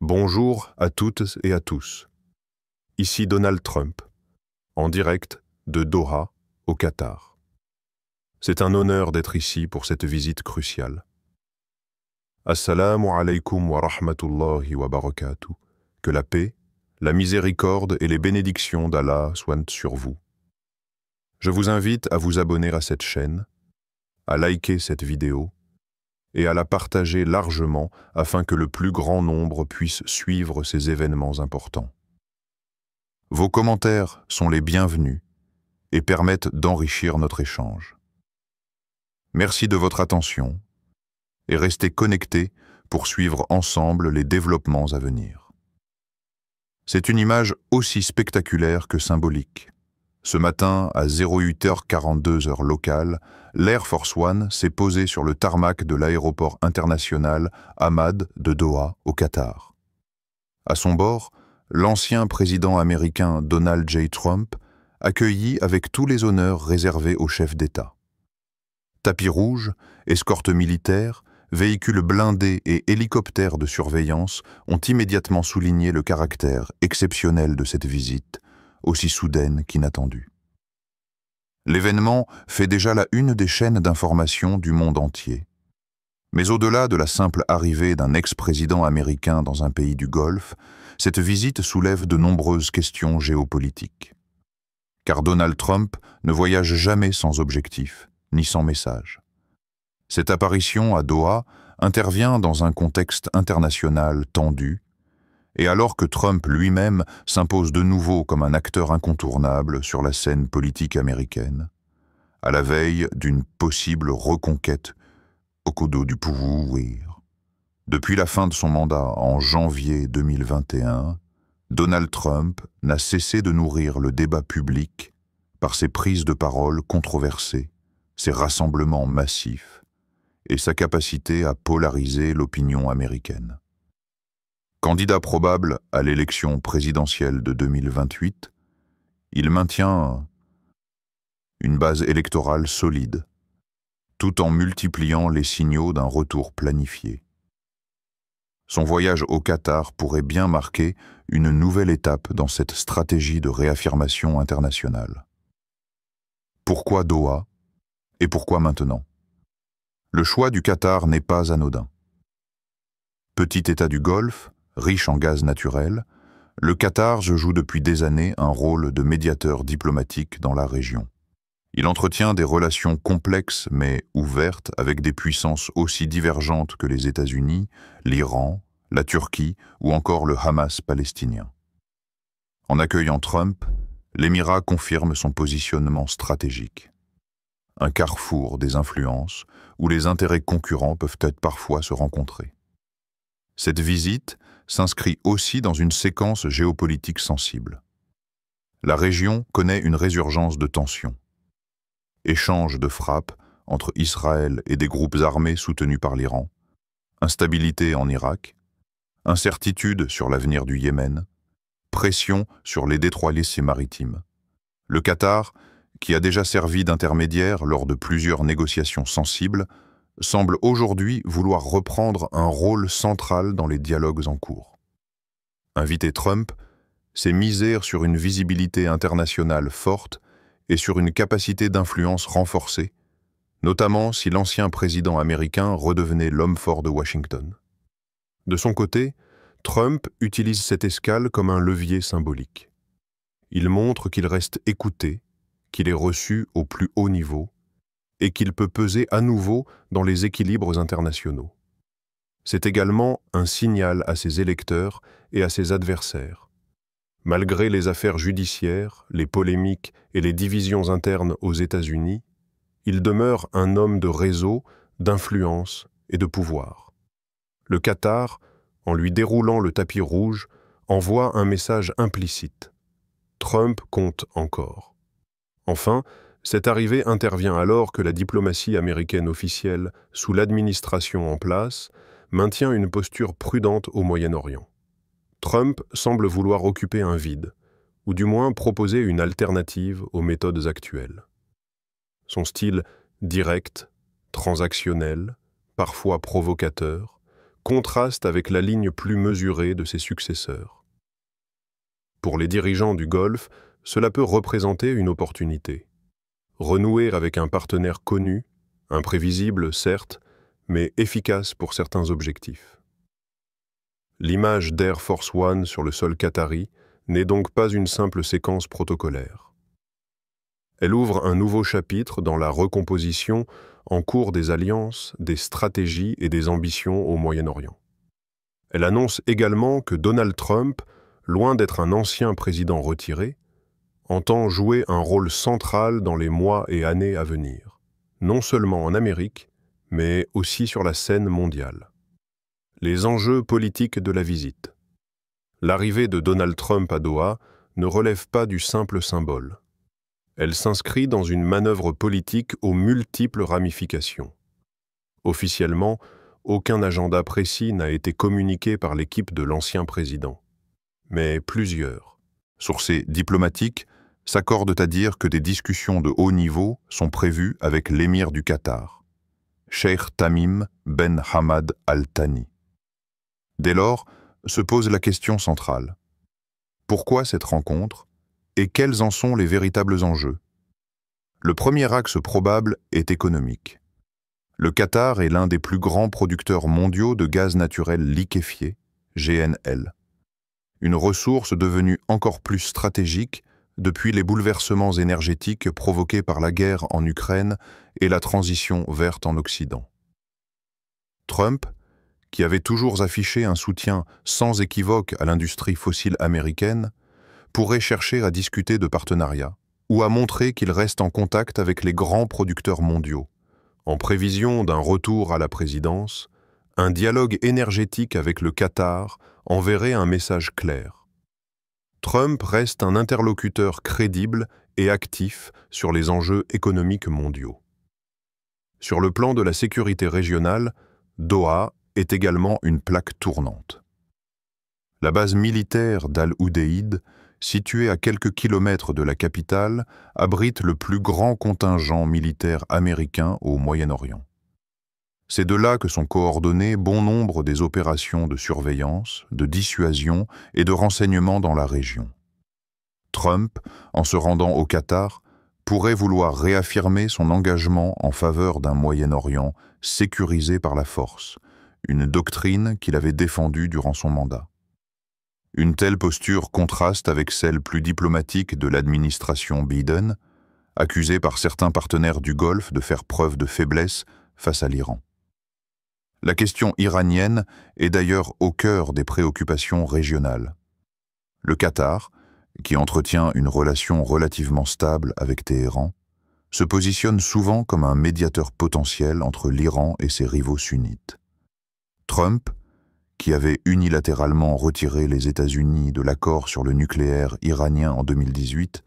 Bonjour à toutes et à tous. Ici Donald Trump, en direct de Doha, au Qatar. C'est un honneur d'être ici pour cette visite cruciale. Assalamu alaikum wa rahmatullahi wa barakatuh. Que la paix, la miséricorde et les bénédictions d'Allah soient sur vous. Je vous invite à vous abonner à cette chaîne, à liker cette vidéo et à la partager largement afin que le plus grand nombre puisse suivre ces événements importants. Vos commentaires sont les bienvenus et permettent d'enrichir notre échange. Merci de votre attention et restez connectés pour suivre ensemble les développements à venir. C'est une image aussi spectaculaire que symbolique. Ce matin, à 08h42 heure locale, l'Air Force One s'est posé sur le tarmac de l'aéroport international Hamad de Doha, au Qatar. À son bord, l'ancien président américain Donald J. Trump accueilli avec tous les honneurs réservés au chef d'État. Tapis rouge, escorte militaire, véhicules blindés et hélicoptères de surveillance ont immédiatement souligné le caractère exceptionnel de cette visite, aussi soudaine qu'inattendue. L'événement fait déjà la une des chaînes d'information du monde entier. Mais au-delà de la simple arrivée d'un ex-président américain dans un pays du Golfe, cette visite soulève de nombreuses questions géopolitiques. Car Donald Trump ne voyage jamais sans objectif, ni sans message. Cette apparition à Doha intervient dans un contexte international tendu, et alors que Trump lui-même s'impose de nouveau comme un acteur incontournable sur la scène politique américaine, à la veille d'une possible reconquête au codo du pouvoir. Depuis la fin de son mandat en janvier 2021, Donald Trump n'a cessé de nourrir le débat public par ses prises de parole controversées, ses rassemblements massifs et sa capacité à polariser l'opinion américaine. Candidat probable à l'élection présidentielle de 2028, il maintient une base électorale solide, tout en multipliant les signaux d'un retour planifié. Son voyage au Qatar pourrait bien marquer une nouvelle étape dans cette stratégie de réaffirmation internationale. Pourquoi Doha et pourquoi maintenant? Le choix du Qatar n'est pas anodin. Petit État du Golfe, riche en gaz naturel, le Qatar joue depuis des années un rôle de médiateur diplomatique dans la région. Il entretient des relations complexes mais ouvertes avec des puissances aussi divergentes que les États-Unis, l'Iran, la Turquie ou encore le Hamas palestinien. En accueillant Trump, l'Émirat confirme son positionnement stratégique. Un carrefour des influences où les intérêts concurrents peuvent être parfois se rencontrer. Cette visite s'inscrit aussi dans une séquence géopolitique sensible. La région connaît une résurgence de tensions. Échange de frappes entre Israël et des groupes armés soutenus par l'Iran, instabilité en Irak, incertitude sur l'avenir du Yémen, pression sur les détroits laissés maritimes. Le Qatar, qui a déjà servi d'intermédiaire lors de plusieurs négociations sensibles, semble aujourd'hui vouloir reprendre un rôle central dans les dialogues en cours. Inviter Trump, c'est miser sur une visibilité internationale forte et sur une capacité d'influence renforcée, notamment si l'ancien président américain redevenait l'homme fort de Washington. De son côté, Trump utilise cette escale comme un levier symbolique. Il montre qu'il reste écouté, qu'il est reçu au plus haut niveau, et qu'il peut peser à nouveau dans les équilibres internationaux. C'est également un signal à ses électeurs et à ses adversaires. Malgré les affaires judiciaires, les polémiques et les divisions internes aux États-Unis, il demeure un homme de réseau, d'influence et de pouvoir. Le Qatar, en lui déroulant le tapis rouge, envoie un message implicite. Trump compte encore. Enfin, cette arrivée intervient alors que la diplomatie américaine officielle, sous l'administration en place, maintient une posture prudente au Moyen-Orient. Trump semble vouloir occuper un vide, ou du moins proposer une alternative aux méthodes actuelles. Son style direct, transactionnel, parfois provocateur, contraste avec la ligne plus mesurée de ses successeurs. Pour les dirigeants du Golfe, cela peut représenter une opportunité. Renouer avec un partenaire connu, imprévisible certes, mais efficace pour certains objectifs. L'image d'Air Force One sur le sol qatari n'est donc pas une simple séquence protocolaire. Elle ouvre un nouveau chapitre dans la recomposition en cours des alliances, des stratégies et des ambitions au Moyen-Orient. Elle annonce également que Donald Trump, loin d'être un ancien président retiré, entend jouer un rôle central dans les mois et années à venir, non seulement en Amérique, mais aussi sur la scène mondiale. Les enjeux politiques de la visite. L'arrivée de Donald Trump à Doha ne relève pas du simple symbole. Elle s'inscrit dans une manœuvre politique aux multiples ramifications. Officiellement, aucun agenda précis n'a été communiqué par l'équipe de l'ancien président. Mais plusieurs. Sources diplomatiques s'accordent à dire que des discussions de haut niveau sont prévues avec l'émir du Qatar, Cheikh Tamim Ben Hamad Al Thani. Dès lors, se pose la question centrale. Pourquoi cette rencontre et quels en sont les véritables enjeux? Le premier axe probable est économique. Le Qatar est l'un des plus grands producteurs mondiaux de gaz naturel liquéfié, GNL. Une ressource devenue encore plus stratégique depuis les bouleversements énergétiques provoqués par la guerre en Ukraine et la transition verte en Occident. Trump, qui avait toujours affiché un soutien sans équivoque à l'industrie fossile américaine, pourrait chercher à discuter de partenariat ou à montrer qu'il reste en contact avec les grands producteurs mondiaux. En prévision d'un retour à la présidence, un dialogue énergétique avec le Qatar enverrait un message clair. Trump reste un interlocuteur crédible et actif sur les enjeux économiques mondiaux. Sur le plan de la sécurité régionale, Doha est également une plaque tournante. La base militaire d'Al-Udeid, située à quelques kilomètres de la capitale, abrite le plus grand contingent militaire américain au Moyen-Orient. C'est de là que sont coordonnées bon nombre des opérations de surveillance, de dissuasion et de renseignement dans la région. Trump, en se rendant au Qatar, pourrait vouloir réaffirmer son engagement en faveur d'un Moyen-Orient sécurisé par la force, une doctrine qu'il avait défendue durant son mandat. Une telle posture contraste avec celle plus diplomatique de l'administration Biden, accusée par certains partenaires du Golfe de faire preuve de faiblesse face à l'Iran. La question iranienne est d'ailleurs au cœur des préoccupations régionales. Le Qatar, qui entretient une relation relativement stable avec Téhéran, se positionne souvent comme un médiateur potentiel entre l'Iran et ses rivaux sunnites. Trump, qui avait unilatéralement retiré les États-Unis de l'accord sur le nucléaire iranien en 2018,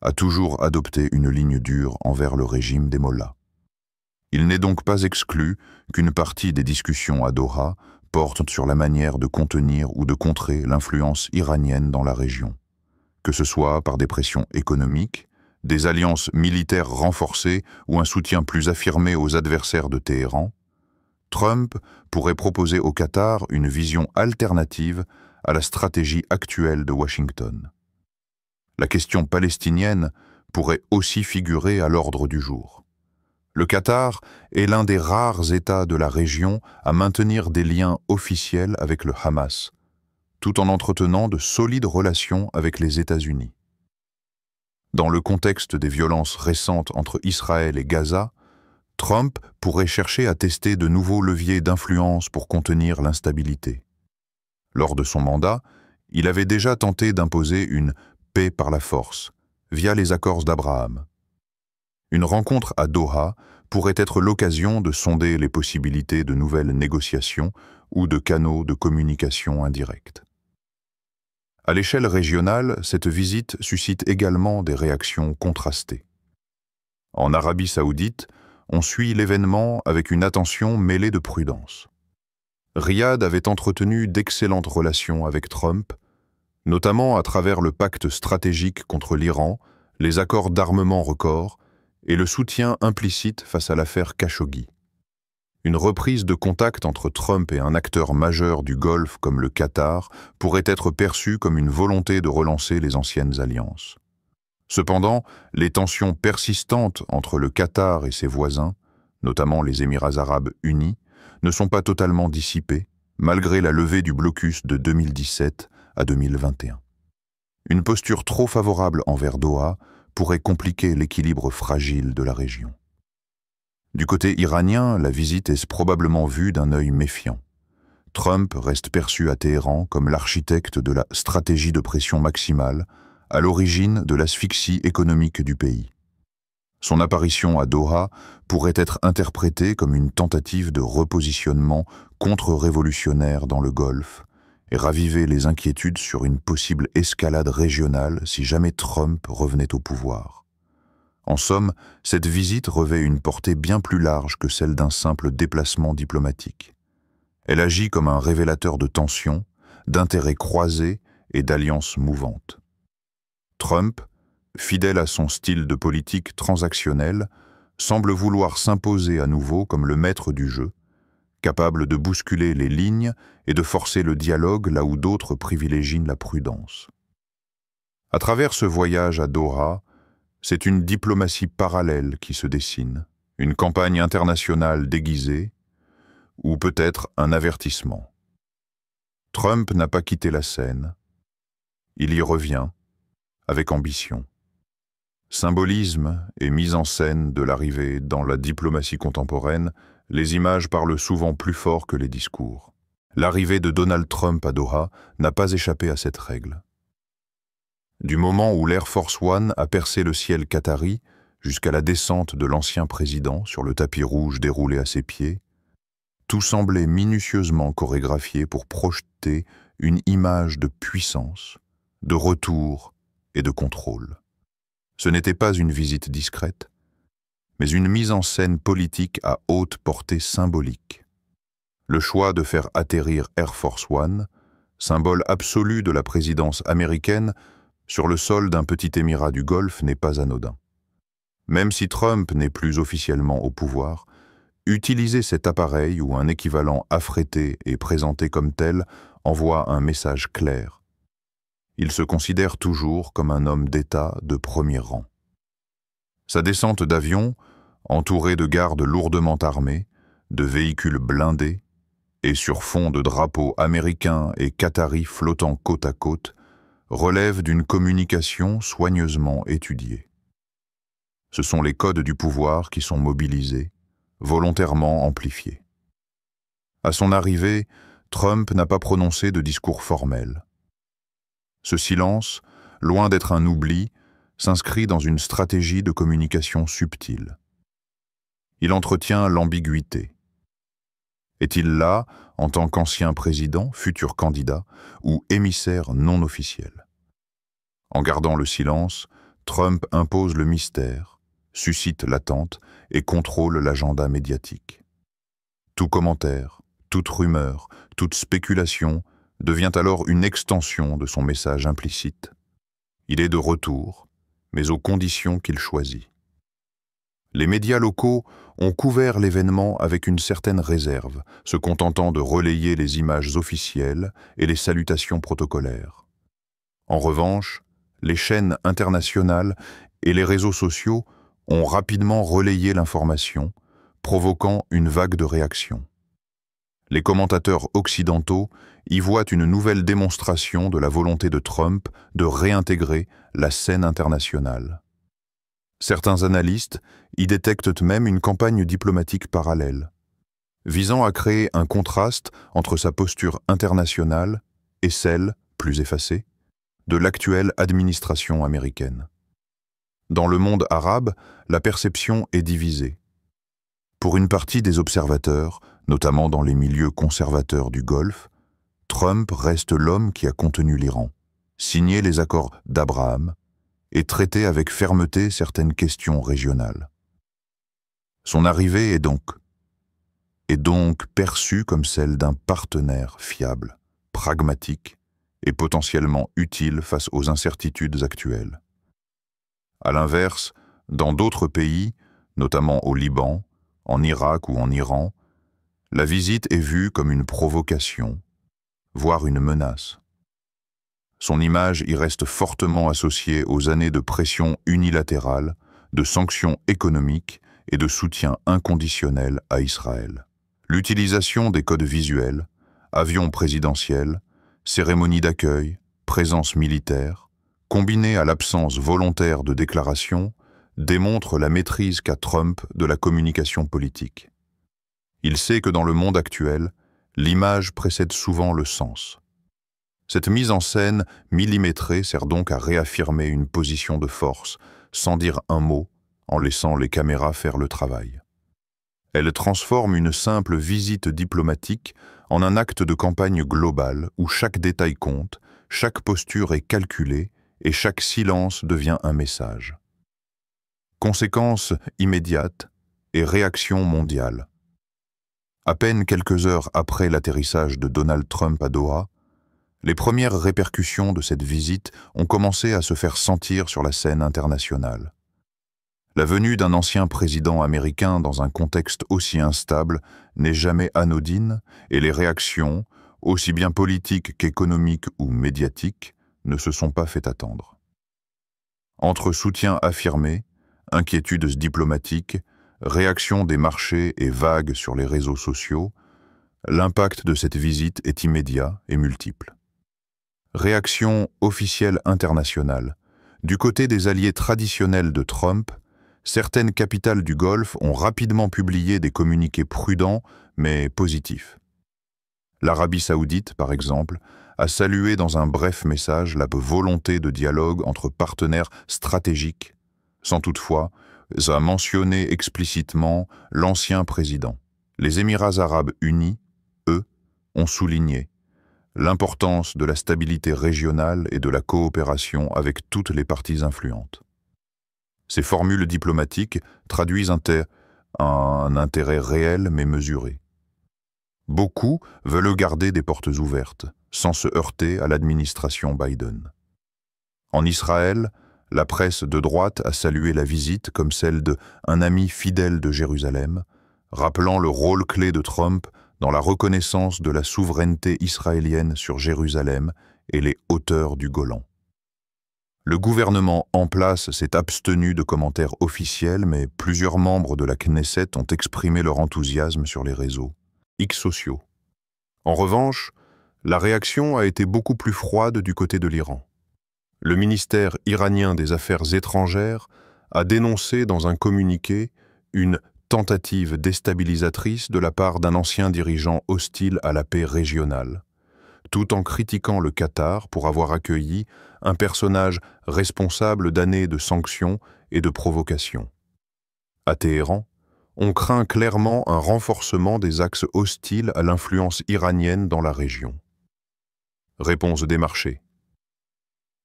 a toujours adopté une ligne dure envers le régime des mollahs. Il n'est donc pas exclu qu'une partie des discussions à Doha porte sur la manière de contenir ou de contrer l'influence iranienne dans la région, que ce soit par des pressions économiques, des alliances militaires renforcées ou un soutien plus affirmé aux adversaires de Téhéran. Trump pourrait proposer au Qatar une vision alternative à la stratégie actuelle de Washington. La question palestinienne pourrait aussi figurer à l'ordre du jour. Le Qatar est l'un des rares États de la région à maintenir des liens officiels avec le Hamas, tout en entretenant de solides relations avec les États-Unis. Dans le contexte des violences récentes entre Israël et Gaza, Trump pourrait chercher à tester de nouveaux leviers d'influence pour contenir l'instabilité. Lors de son mandat, il avait déjà tenté d'imposer une « paix par la force » via les accords d'Abraham. Une rencontre à Doha pourrait être l'occasion de sonder les possibilités de nouvelles négociations ou de canaux de communication indirects. À l'échelle régionale, cette visite suscite également des réactions contrastées. En Arabie Saoudite, on suit l'événement avec une attention mêlée de prudence. Riyad avait entretenu d'excellentes relations avec Trump, notamment à travers le pacte stratégique contre l'Iran, les accords d'armement records et le soutien implicite face à l'affaire Khashoggi. Une reprise de contact entre Trump et un acteur majeur du Golfe comme le Qatar pourrait être perçue comme une volonté de relancer les anciennes alliances. Cependant, les tensions persistantes entre le Qatar et ses voisins, notamment les Émirats arabes unis, ne sont pas totalement dissipées, malgré la levée du blocus de 2017 à 2021. Une posture trop favorable envers Doha pourrait compliquer l'équilibre fragile de la région. Du côté iranien, la visite est probablement vue d'un œil méfiant. Trump reste perçu à Téhéran comme l'architecte de la stratégie de pression maximale, à l'origine de l'asphyxie économique du pays. Son apparition à Doha pourrait être interprétée comme une tentative de repositionnement contre-révolutionnaire dans le Golfe et raviver les inquiétudes sur une possible escalade régionale si jamais Trump revenait au pouvoir. En somme, cette visite revêt une portée bien plus large que celle d'un simple déplacement diplomatique. Elle agit comme un révélateur de tensions, d'intérêts croisés et d'alliances mouvantes. Trump, fidèle à son style de politique transactionnelle, semble vouloir s'imposer à nouveau comme le maître du jeu, capable de bousculer les lignes et de forcer le dialogue là où d'autres privilégient la prudence. À travers ce voyage à Doha, c'est une diplomatie parallèle qui se dessine, une campagne internationale déguisée, ou peut-être un avertissement. Trump n'a pas quitté la scène. Il y revient, avec ambition. Symbolisme et mise en scène de l'arrivée dans la diplomatie contemporaine, les images parlent souvent plus fort que les discours. L'arrivée de Donald Trump à Doha n'a pas échappé à cette règle. Du moment où l'Air Force One a percé le ciel qatari jusqu'à la descente de l'ancien président sur le tapis rouge déroulé à ses pieds, tout semblait minutieusement chorégraphié pour projeter une image de puissance, de retour et de contrôle. Ce n'était pas une visite discrète, mais une mise en scène politique à haute portée symbolique. Le choix de faire atterrir Air Force One, symbole absolu de la présidence américaine, sur le sol d'un petit émirat du Golfe n'est pas anodin. Même si Trump n'est plus officiellement au pouvoir, utiliser cet appareil ou un équivalent affrété et présenté comme tel envoie un message clair. Il se considère toujours comme un homme d'État de premier rang. Sa descente d'avion, entourée de gardes lourdement armés, de véhicules blindés, et sur fond de drapeaux américains et qataris flottant côte à côte, relève d'une communication soigneusement étudiée. Ce sont les codes du pouvoir qui sont mobilisés, volontairement amplifiés. À son arrivée, Trump n'a pas prononcé de discours formel. Ce silence, loin d'être un oubli, s'inscrit dans une stratégie de communication subtile. Il entretient l'ambiguïté. Est-il là en tant qu'ancien président, futur candidat ou émissaire non officiel? En gardant le silence, Trump impose le mystère, suscite l'attente et contrôle l'agenda médiatique. Tout commentaire, toute rumeur, toute spéculation devient alors une extension de son message implicite. Il est de retour, mais aux conditions qu'il choisit. Les médias locaux ont couvert l'événement avec une certaine réserve, se contentant de relayer les images officielles et les salutations protocolaires. En revanche, les chaînes internationales et les réseaux sociaux ont rapidement relayé l'information, provoquant une vague de réactions. Les commentateurs occidentaux y voient une nouvelle démonstration de la volonté de Trump de réintégrer la scène internationale. Certains analystes y détectent même une campagne diplomatique parallèle, visant à créer un contraste entre sa posture internationale et celle, plus effacée, de l'actuelle administration américaine. Dans le monde arabe, la perception est divisée. Pour une partie des observateurs, notamment dans les milieux conservateurs du Golfe, Trump reste l'homme qui a contenu l'Iran, signé les accords d'Abraham et traité avec fermeté certaines questions régionales. Son arrivée est donc perçue comme celle d'un partenaire fiable, pragmatique et potentiellement utile face aux incertitudes actuelles. À l'inverse, dans d'autres pays, notamment au Liban, en Irak ou en Iran, La visite est vue comme une provocation, voire une menace. Son image y reste fortement associée aux années de pression unilatérale, de sanctions économiques et de soutien inconditionnel à Israël. L'utilisation des codes visuels, avions présidentiels, cérémonies d'accueil, présence militaire, combinée à l'absence volontaire de déclaration, démontre la maîtrise qu'a Trump de la communication politique. Il sait que dans le monde actuel, l'image précède souvent le sens. Cette mise en scène millimétrée sert donc à réaffirmer une position de force, sans dire un mot, en laissant les caméras faire le travail. Elle transforme une simple visite diplomatique en un acte de campagne globale où chaque détail compte, chaque posture est calculée et chaque silence devient un message. Conséquences immédiates et réaction mondiale. À peine quelques heures après l'atterrissage de Donald Trump à Doha, les premières répercussions de cette visite ont commencé à se faire sentir sur la scène internationale. La venue d'un ancien président américain dans un contexte aussi instable n'est jamais anodine et les réactions, aussi bien politiques qu'économiques ou médiatiques, ne se sont pas fait attendre. Entre soutien affirmé, inquiétudes diplomatiques, réactions des marchés et vagues sur les réseaux sociaux, l'impact de cette visite est immédiat et multiple. Réaction officielle internationale. Du côté des alliés traditionnels de Trump, certaines capitales du Golfe ont rapidement publié des communiqués prudents mais positifs. L'Arabie saoudite, par exemple, a salué dans un bref message la volonté de dialogue entre partenaires stratégiques, sans toutefois a mentionné explicitement l'ancien président. Les Émirats arabes unis, eux, ont souligné l'importance de la stabilité régionale et de la coopération avec toutes les parties influentes. Ces formules diplomatiques traduisent un intérêt réel mais mesuré. Beaucoup veulent garder des portes ouvertes, sans se heurter à l'administration Biden. En Israël, la presse de droite a salué la visite comme celle d'un ami fidèle de Jérusalem, rappelant le rôle clé de Trump dans la reconnaissance de la souveraineté israélienne sur Jérusalem et les hauteurs du Golan. Le gouvernement en place s'est abstenu de commentaires officiels, mais plusieurs membres de la Knesset ont exprimé leur enthousiasme sur les réseaux X sociaux. En revanche, la réaction a été beaucoup plus froide du côté de l'Iran. Le ministère iranien des Affaires étrangères a dénoncé dans un communiqué une tentative déstabilisatrice de la part d'un ancien dirigeant hostile à la paix régionale, tout en critiquant le Qatar pour avoir accueilli un personnage responsable d'années de sanctions et de provocations. À Téhéran, on craint clairement un renforcement des axes hostiles à l'influence iranienne dans la région. Réponse des marchés.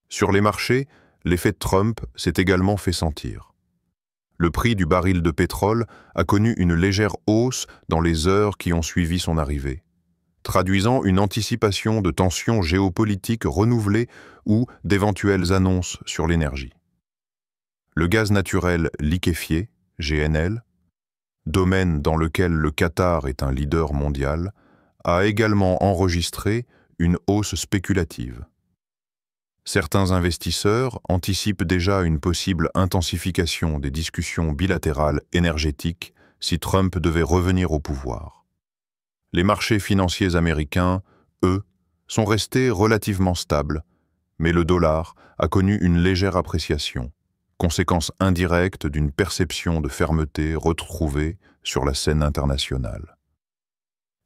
Sur les marchés, l'effet de Trump s'est également fait sentir. Le prix du baril de pétrole a connu une légère hausse dans les heures qui ont suivi son arrivée, traduisant une anticipation de tensions géopolitiques renouvelées ou d'éventuelles annonces sur l'énergie. Le gaz naturel liquéfié, GNL, domaine dans lequel le Qatar est un leader mondial, a également enregistré une hausse spéculative. Certains investisseurs anticipent déjà une possible intensification des discussions bilatérales énergétiques si Trump devait revenir au pouvoir. Les marchés financiers américains, eux, sont restés relativement stables, mais le dollar a connu une légère appréciation, conséquence indirecte d'une perception de fermeté retrouvée sur la scène internationale.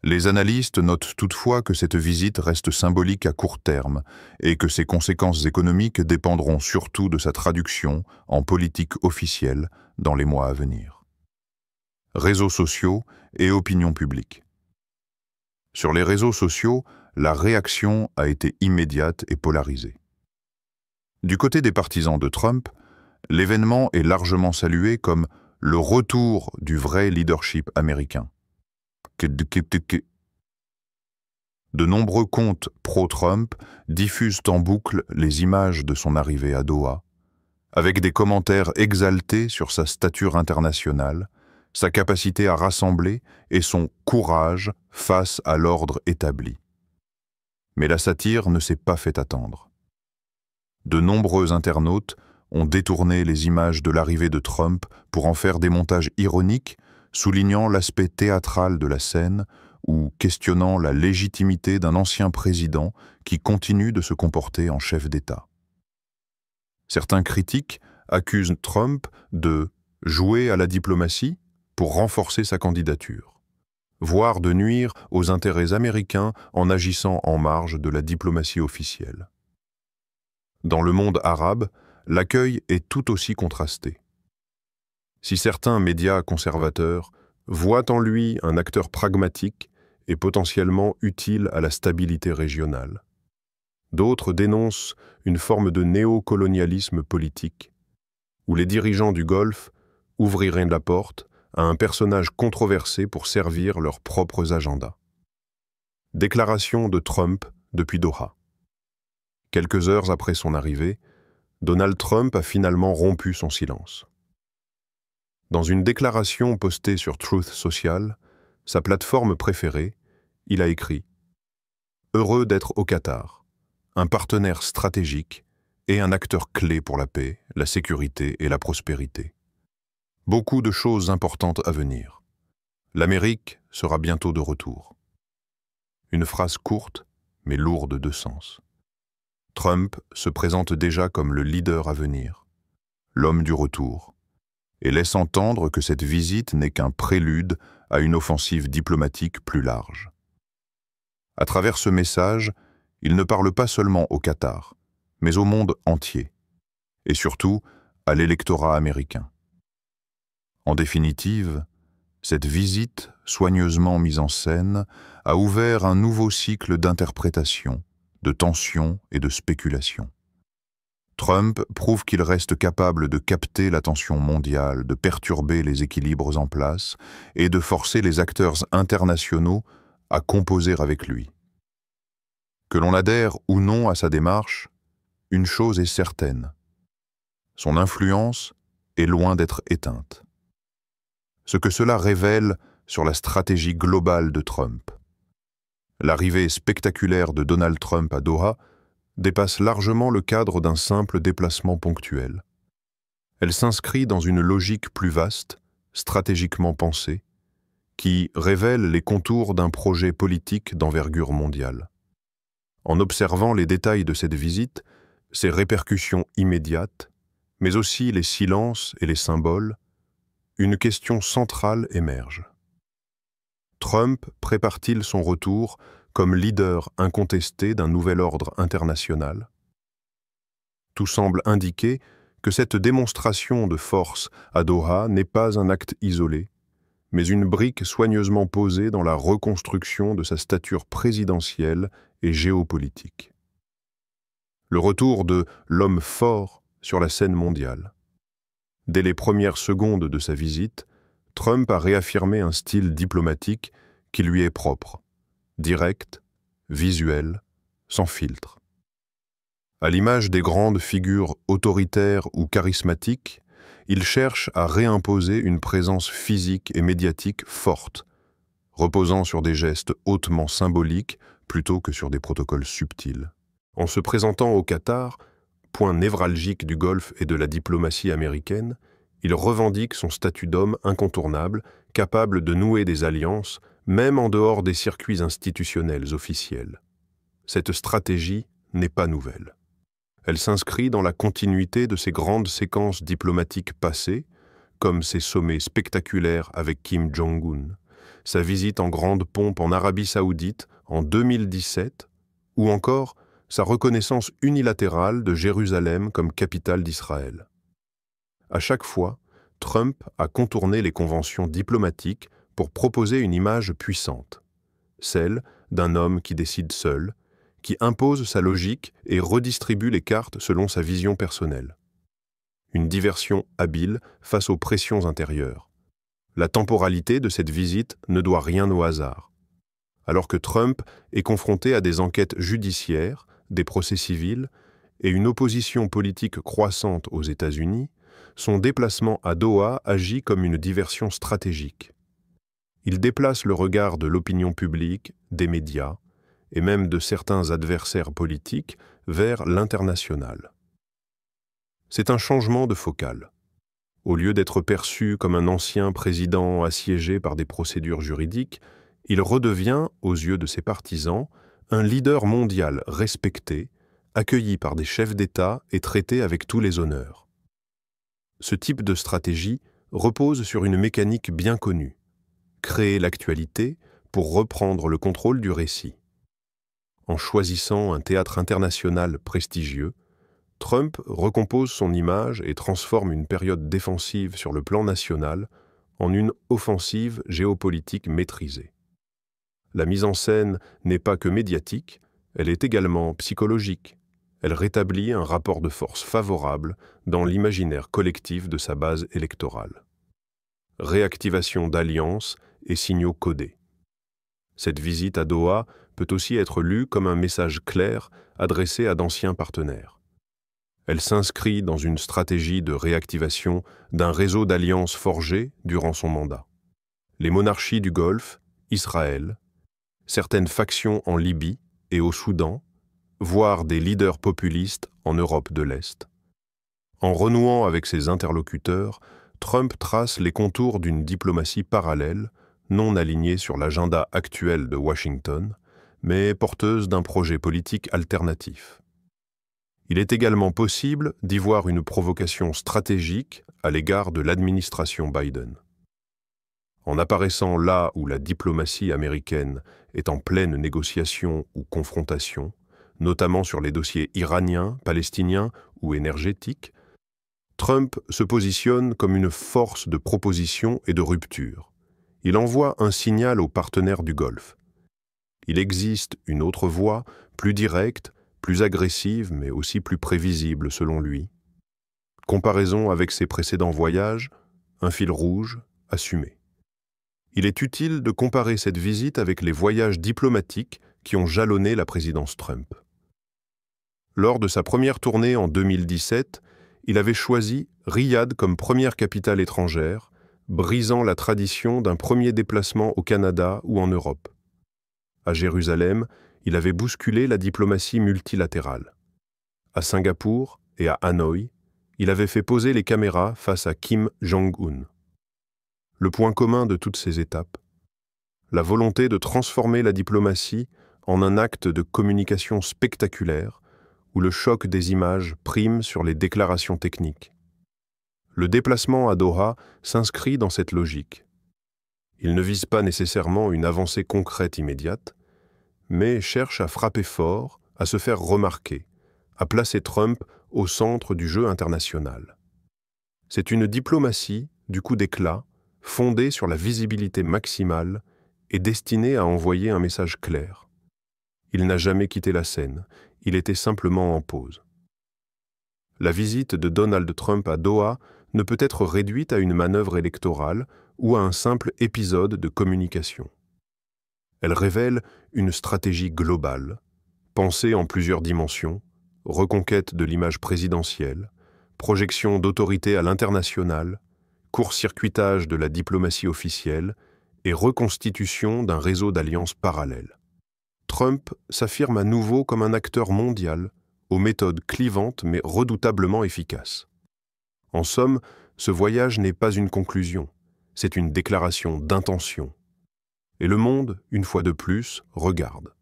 Les analystes notent toutefois que cette visite reste symbolique à court terme et que ses conséquences économiques dépendront surtout de sa traduction en politique officielle dans les mois à venir. Réseaux sociaux et opinion publique. Sur les réseaux sociaux, la réaction a été immédiate et polarisée. Du côté des partisans de Trump, l'événement est largement salué comme le retour du vrai leadership américain. De nombreux comptes pro-Trump diffusent en boucle les images de son arrivée à Doha, avec des commentaires exaltés sur sa stature internationale, sa capacité à rassembler et son courage face à l'ordre établi. Mais la satire ne s'est pas fait attendre. De nombreux internautes ont détourné les images de l'arrivée de Trump pour en faire des montages ironiques, soulignant l'aspect théâtral de la scène ou questionnant la légitimité d'un ancien président qui continue de se comporter en chef d'État. Certains critiques accusent Trump de jouer à la diplomatie pour renforcer sa candidature, voire de nuire aux intérêts américains en agissant en marge de la diplomatie officielle. Dans le monde arabe, l'accueil est tout aussi contrasté. Si certains médias conservateurs voient en lui un acteur pragmatique et potentiellement utile à la stabilité régionale, d'autres dénoncent une forme de néocolonialisme politique, où les dirigeants du Golfe ouvriraient la porte à un personnage controversé pour servir leurs propres agendas. Déclaration de Trump depuis Doha. Quelques heures après son arrivée, Donald Trump a finalement rompu son silence. Dans une déclaration postée sur Truth Social, sa plateforme préférée, il a écrit « Heureux d'être au Qatar, un partenaire stratégique et un acteur clé pour la paix, la sécurité et la prospérité. Beaucoup de choses importantes à venir. L'Amérique sera bientôt de retour. » Une phrase courte, mais lourde de sens. Trump se présente déjà comme le leader à venir, l'homme du retour, et laisse entendre que cette visite n'est qu'un prélude à une offensive diplomatique plus large. À travers ce message, il ne parle pas seulement au Qatar, mais au monde entier, et surtout à l'électorat américain. En définitive, cette visite, soigneusement mise en scène, a ouvert un nouveau cycle d'interprétation, de tension et de spéculation. Trump prouve qu'il reste capable de capter l'attention mondiale, de perturber les équilibres en place et de forcer les acteurs internationaux à composer avec lui. Que l'on adhère ou non à sa démarche, une chose est certaine. Son influence est loin d'être éteinte. Ce que cela révèle sur la stratégie globale de Trump. L'arrivée spectaculaire de Donald Trump à Doha dépasse largement le cadre d'un simple déplacement ponctuel. Elle s'inscrit dans une logique plus vaste, stratégiquement pensée, qui révèle les contours d'un projet politique d'envergure mondiale. En observant les détails de cette visite, ses répercussions immédiates, mais aussi les silences et les symboles, une question centrale émerge. Trump prépare-t-il son retour comme leader incontesté d'un nouvel ordre international? Tout semble indiquer que cette démonstration de force à Doha n'est pas un acte isolé, mais une brique soigneusement posée dans la reconstruction de sa stature présidentielle et géopolitique. Le retour de l'homme fort sur la scène mondiale. Dès les premières secondes de sa visite, Trump a réaffirmé un style diplomatique qui lui est propre, direct, visuel, sans filtre. À l'image des grandes figures autoritaires ou charismatiques, il cherche à réimposer une présence physique et médiatique forte, reposant sur des gestes hautement symboliques plutôt que sur des protocoles subtils. En se présentant au Qatar, point névralgique du Golfe et de la diplomatie américaine, il revendique son statut d'homme incontournable, capable de nouer des alliances, même en dehors des circuits institutionnels officiels. Cette stratégie n'est pas nouvelle. Elle s'inscrit dans la continuité de ses grandes séquences diplomatiques passées, comme ses sommets spectaculaires avec Kim Jong-un, sa visite en grande pompe en Arabie Saoudite en 2017, ou encore sa reconnaissance unilatérale de Jérusalem comme capitale d'Israël. À chaque fois, Trump a contourné les conventions diplomatiques pour proposer une image puissante, celle d'un homme qui décide seul, qui impose sa logique et redistribue les cartes selon sa vision personnelle. Une diversion habile face aux pressions intérieures. La temporalité de cette visite ne doit rien au hasard. Alors que Trump est confronté à des enquêtes judiciaires, des procès civils et une opposition politique croissante aux États-Unis, son déplacement à Doha agit comme une diversion stratégique. Il déplace le regard de l'opinion publique, des médias, et même de certains adversaires politiques vers l'international. C'est un changement de focale. Au lieu d'être perçu comme un ancien président assiégé par des procédures juridiques, il redevient, aux yeux de ses partisans, un leader mondial respecté, accueilli par des chefs d'État et traité avec tous les honneurs. Ce type de stratégie repose sur une mécanique bien connue: créer l'actualité pour reprendre le contrôle du récit. En choisissant un théâtre international prestigieux, Trump recompose son image et transforme une période défensive sur le plan national en une offensive géopolitique maîtrisée. La mise en scène n'est pas que médiatique, elle est également psychologique. Elle rétablit un rapport de force favorable dans l'imaginaire collectif de sa base électorale. Réactivation d'alliances et signaux codés. Cette visite à Doha peut aussi être lue comme un message clair adressé à d'anciens partenaires. Elle s'inscrit dans une stratégie de réactivation d'un réseau d'alliances forgées durant son mandat. Les monarchies du Golfe, Israël, certaines factions en Libye et au Soudan, voire des leaders populistes en Europe de l'Est. En renouant avec ses interlocuteurs, Trump trace les contours d'une diplomatie parallèle, non alignée sur l'agenda actuel de Washington, mais porteuse d'un projet politique alternatif. Il est également possible d'y voir une provocation stratégique à l'égard de l'administration Biden. En apparaissant là où la diplomatie américaine est en pleine négociation ou confrontation, notamment sur les dossiers iraniens, palestiniens ou énergétiques, Trump se positionne comme une force de proposition et de rupture. Il envoie un signal aux partenaires du Golfe. Il existe une autre voie, plus directe, plus agressive, mais aussi plus prévisible selon lui. Comparaison avec ses précédents voyages, un fil rouge, assumé. Il est utile de comparer cette visite avec les voyages diplomatiques qui ont jalonné la présidence Trump. Lors de sa première tournée en 2017, il avait choisi Riyad comme première capitale étrangère, brisant la tradition d'un premier déplacement au Canada ou en Europe. À Jérusalem, il avait bousculé la diplomatie multilatérale. À Singapour et à Hanoï, il avait fait poser les caméras face à Kim Jong-un. Le point commun de toutes ces étapes, la volonté de transformer la diplomatie en un acte de communication spectaculaire où le choc des images prime sur les déclarations techniques. Le déplacement à Doha s'inscrit dans cette logique. Il ne vise pas nécessairement une avancée concrète immédiate, mais cherche à frapper fort, à se faire remarquer, à placer Trump au centre du jeu international. C'est une diplomatie du coup d'éclat, fondée sur la visibilité maximale et destinée à envoyer un message clair. Il n'a jamais quitté la scène, il était simplement en pause. La visite de Donald Trump à Doha ne peut être réduite à une manœuvre électorale ou à un simple épisode de communication. Elle révèle une stratégie globale, pensée en plusieurs dimensions, reconquête de l'image présidentielle, projection d'autorité à l'international, court-circuitage de la diplomatie officielle et reconstitution d'un réseau d'alliances parallèles. Trump s'affirme à nouveau comme un acteur mondial, aux méthodes clivantes mais redoutablement efficaces. En somme, ce voyage n'est pas une conclusion, c'est une déclaration d'intention. Et le monde, une fois de plus, regarde.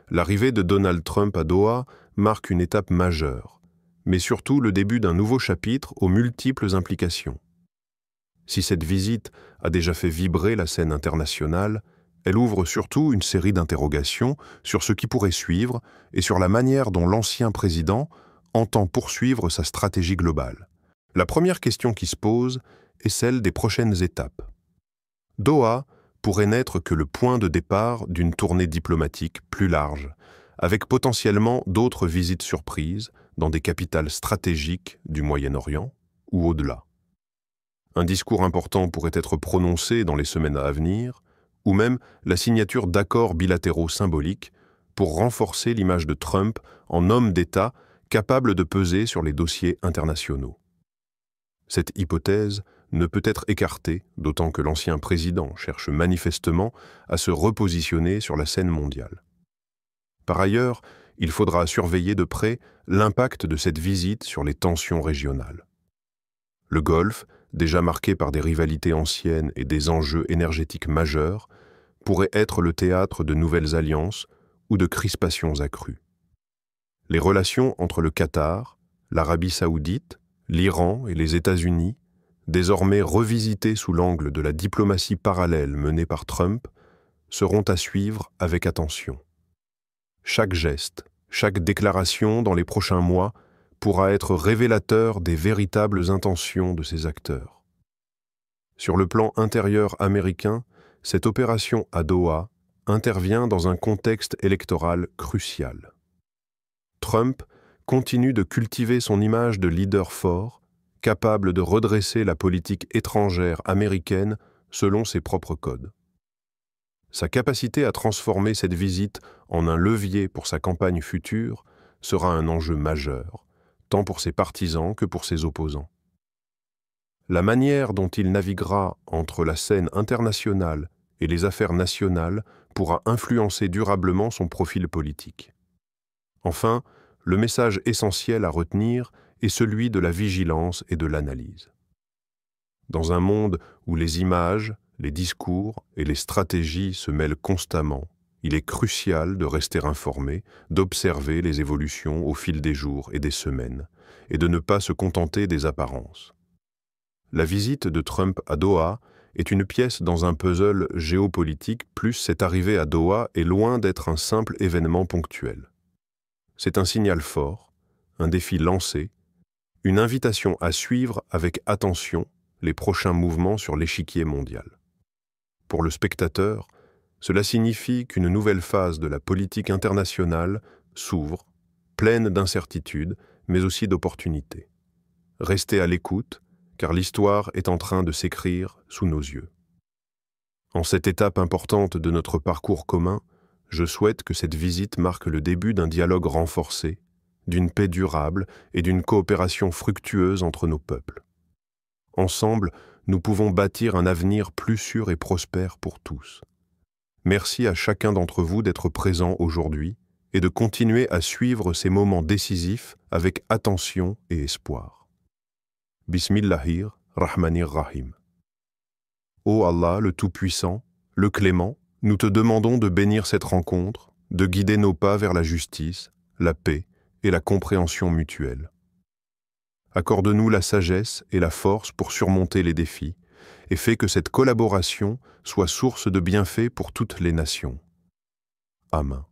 L'arrivée de Donald Trump à Doha marque une étape majeure, mais surtout le début d'un nouveau chapitre aux multiples implications. Si cette visite a déjà fait vibrer la scène internationale, elle ouvre surtout une série d'interrogations sur ce qui pourrait suivre et sur la manière dont l'ancien président entend poursuivre sa stratégie globale. La première question qui se pose est celle des prochaines étapes. Doha pourrait n'être que le point de départ d'une tournée diplomatique plus large, avec potentiellement d'autres visites surprises dans des capitales stratégiques du Moyen-Orient ou au-delà. Un discours important pourrait être prononcé dans les semaines à venir, ou même la signature d'accords bilatéraux symboliques pour renforcer l'image de Trump en homme d'État capable de peser sur les dossiers internationaux. Cette hypothèse ne peut être écartée, d'autant que l'ancien président cherche manifestement à se repositionner sur la scène mondiale. Par ailleurs, il faudra surveiller de près l'impact de cette visite sur les tensions régionales. Le Golfe, déjà marqué par des rivalités anciennes et des enjeux énergétiques majeurs, pourrait être le théâtre de nouvelles alliances ou de crispations accrues. Les relations entre le Qatar, l'Arabie saoudite, l'Iran et les États-Unis, désormais revisitées sous l'angle de la diplomatie parallèle menée par Trump, seront à suivre avec attention. Chaque geste, chaque déclaration dans les prochains mois pourra être révélateur des véritables intentions de ces acteurs. Sur le plan intérieur américain, cette opération à Doha intervient dans un contexte électoral crucial. Trump continue de cultiver son image de leader fort, capable de redresser la politique étrangère américaine selon ses propres codes. Sa capacité à transformer cette visite en un levier pour sa campagne future sera un enjeu majeur, tant pour ses partisans que pour ses opposants. La manière dont il naviguera entre la scène internationale et les affaires nationales pourra influencer durablement son profil politique. Enfin, le message essentiel à retenir est celui de la vigilance et de l'analyse. Dans un monde où les images, les discours et les stratégies se mêlent constamment, il est crucial de rester informé, d'observer les évolutions au fil des jours et des semaines, et de ne pas se contenter des apparences. La visite de Trump à Doha est une pièce dans un puzzle géopolitique, plus cette arrivée à Doha est loin d'être un simple événement ponctuel. C'est un signal fort, un défi lancé, une invitation à suivre avec attention les prochains mouvements sur l'échiquier mondial. Pour le spectateur, cela signifie qu'une nouvelle phase de la politique internationale s'ouvre, pleine d'incertitudes, mais aussi d'opportunités. Restez à l'écoute, car l'histoire est en train de s'écrire sous nos yeux. En cette étape importante de notre parcours commun, je souhaite que cette visite marque le début d'un dialogue renforcé, d'une paix durable et d'une coopération fructueuse entre nos peuples. Ensemble, nous pouvons bâtir un avenir plus sûr et prospère pour tous. Merci à chacun d'entre vous d'être présent aujourd'hui et de continuer à suivre ces moments décisifs avec attention et espoir. Bismillahir Rahmanir Rahim. Ô Allah, le Tout-Puissant, le Clément, nous te demandons de bénir cette rencontre, de guider nos pas vers la justice, la paix et la compréhension mutuelle. Accorde-nous la sagesse et la force pour surmonter les défis et fais que cette collaboration soit source de bienfaits pour toutes les nations. Amen.